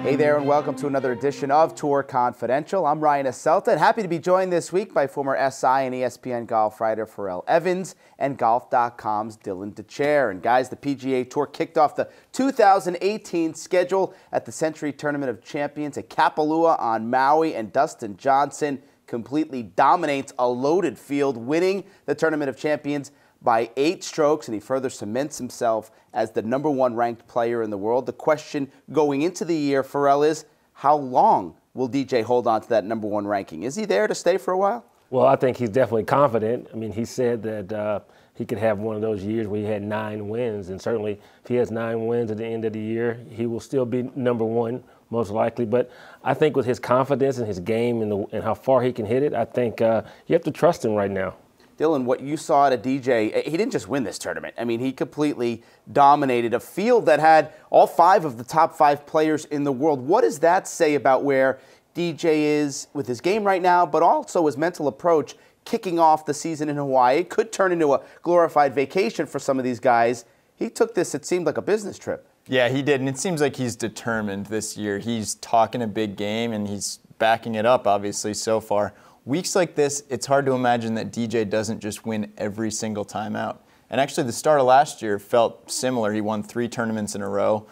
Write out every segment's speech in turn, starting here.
Hey there, and welcome to another edition of Tour Confidential. I'm Ryan Esselta, and happy to be joined this week by former SI and ESPN golf writer Pharrell Evans and Golf.com's Dylan Dethier. And guys, the PGA Tour kicked off the 2018 schedule at the Century Tournament of Champions at Kapalua on Maui, and Dustin Johnson completely dominates a loaded field, winning the Tournament of Champions by 8 strokes, and he further cements himself as the #1 ranked player in the world. The question going into the year, Pharrell, is how long will DJ hold on to that #1 ranking? Is he there to stay for a while? Well, I think he's definitely confident. I mean, he said that he could have one of those years where he had 9 wins, and certainly if he has 9 wins at the end of the year, he will still be #1 most likely. But I think with his confidence and his game and how far he can hit it, I think you have to trust him right now. Dylan, what you saw at DJ, he didn't just win this tournament. I mean, he completely dominated a field that had all 5 of the top 5 players in the world. What does that say about where DJ is with his game right now, but also his mental approach kicking off the season in Hawaii? It could turn into a glorified vacation for some of these guys. He took this, it seemed like a business trip. Yeah, he did, and it seems like he's determined this year. He's talking a big game, and he's backing it up, obviously, so far. Weeks like this, it's hard to imagine that DJ doesn't just win every single time out. And actually, the start of last year felt similar. He won 3 tournaments in a row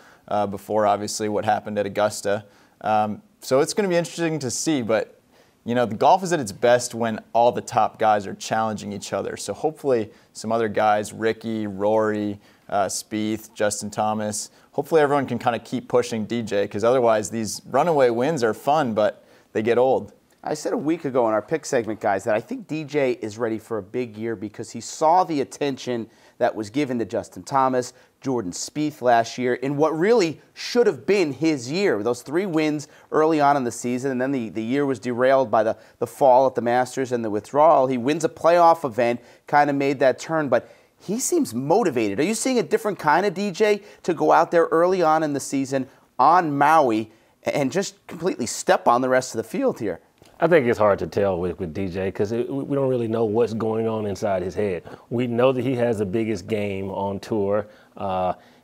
before, obviously, what happened at Augusta. So it's going to be interesting to see. But, you know, the golf is at its best when all the top guys are challenging each other. So hopefully some other guys, Ricky, Rory, Spieth, Justin Thomas, hopefully everyone can kind of keep pushing DJ, because otherwise these runaway wins are fun, but they get old. I said a week ago in our pick segment, guys, that I think DJ is ready for a big year because he saw the attention that was given to Justin Thomas, Jordan Spieth last year in what really should have been his year. Those 3 wins early on in the season, and then the year was derailed by the fall at the Masters and the withdrawal. He wins a playoff event, kind of made that turn, but he seems motivated. Are you seeing a different kind of DJ to go out there early on in the season on Maui and just completely step on the rest of the field here? I think it's hard to tell with DJ because we don't really know what's going on inside his head. We know that he has the biggest game on tour.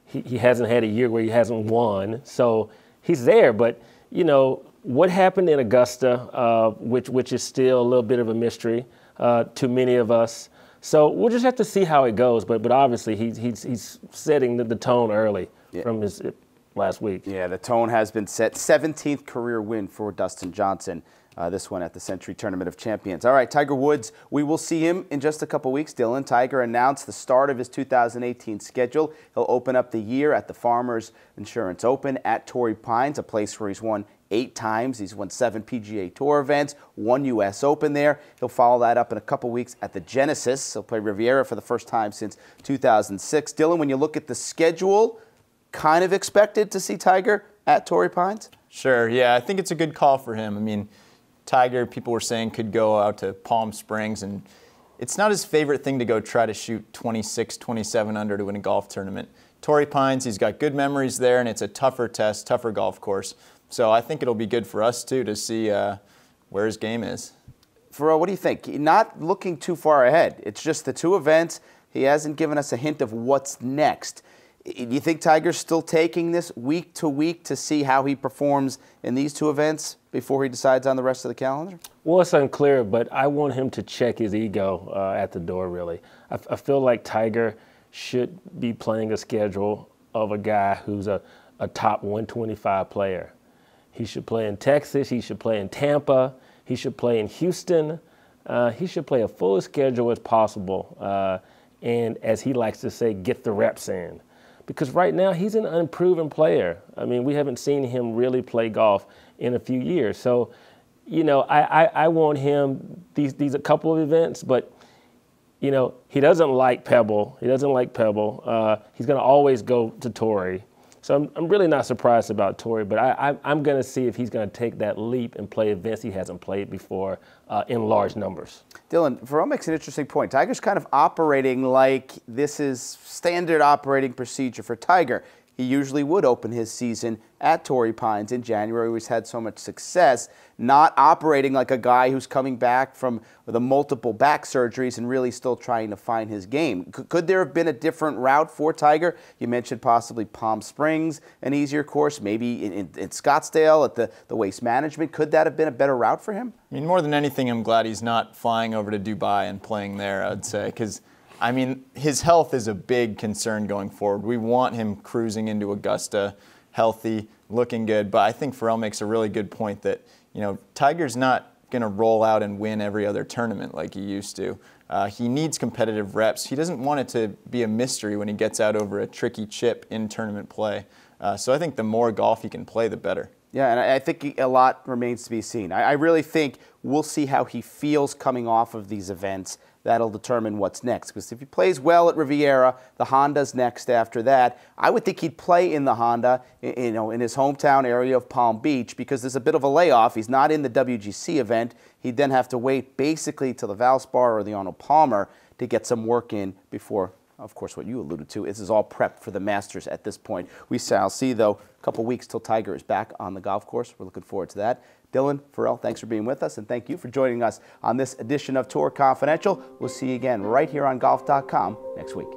He hasn't had a year where he hasn't won, so he's there. But, you know, what happened in Augusta, which is still a little bit of a mystery to many of us. So we'll just have to see how it goes. But obviously he's setting the tone early from his last week. Yeah, the tone has been set. 17th career win for Dustin Johnson. This one at the Century Tournament of Champions. All right, Tiger Woods, we will see him in just a couple weeks. Dylan, Tiger announced the start of his 2018 schedule. He'll open up the year at the Farmers Insurance Open at Torrey Pines, a place where he's won 8 times. He's won 7 PGA Tour events, 1 U.S. Open there. He'll follow that up in a couple weeks at the Genesis. He'll play Riviera for the first time since 2006. Dylan, when you look at the schedule, kind of expected to see Tiger at Torrey Pines? Sure, yeah, I think it's a good call for him. I mean, Tiger, people were saying, could go out to Palm Springs, and it's not his favorite thing to go try to shoot 26, 27 under to win a golf tournament. Torrey Pines, he's got good memories there, and it's a tougher test, tougher golf course. So I think it'll be good for us, too, to see where his game is. Pharrell, what do you think? Not looking too far ahead. It's just the 2 events. He hasn't given us a hint of what's next. Do you think Tiger's still taking this week to week to see how he performs in these 2 events before he decides on the rest of the calendar? Well, it's unclear, but I want him to check his ego at the door, really. I feel like Tiger should be playing a schedule of a guy who's a top 125 player. He should play in Texas. He should play in Tampa. He should play in Houston. He should play a full schedule as possible. And as he likes to say, get the reps in. Because right now he's an unproven player. I mean, we haven't seen him really play golf in a few years. So, you know, I want him these a couple of events, but, you know, he doesn't like Pebble. He doesn't like Pebble. He's going to always go to Torrey. So I'm really not surprised about Torrey, but I'm going to see if he's going to take that leap and play events he hasn't played before in large numbers. Dylan, Pharrell makes an interesting point. Tiger's kind of operating like this is standard operating procedure for Tiger. he usually would open his season at Torrey Pines in January. He's had so much success, not operating like a guy who's coming back from the multiple back surgeries and really still trying to find his game. Could there have been a different route for Tiger? You mentioned possibly Palm Springs, an easier course, maybe in Scottsdale at the Waste Management. Could that have been a better route for him? I mean, more than anything, I'm glad he's not flying over to Dubai and playing there, I'd say, because I mean, his health is a big concern going forward. We want him cruising into Augusta, healthy, looking good. But I think Pharrell makes a really good point that, you know, Tiger's not going to roll out and win every other tournament like he used to. He needs competitive reps. He doesn't want it to be a mystery when he gets out over a tricky chip in tournament play. So I think the more golf he can play, the better. Yeah, and I think a lot remains to be seen. I really think we'll see how he feels coming off of these events. That'll determine what's next. Because if he plays well at Riviera, the Honda's next after that. I would think he'd play in the Honda, in his hometown area of Palm Beach, because there's a bit of a layoff. He's not in the WGC event. He'd then have to wait basically till the Valspar or the Arnold Palmer to get some work in before, of course, what you alluded to. This is all prepped for the Masters at this point. We shall see, though, a couple weeks till Tiger is back on the golf course. We're looking forward to that. Dylan, Pharrell, thanks for being with us, and thank you for joining us on this edition of Tour Confidential. We'll see you again right here on Golf.com next week.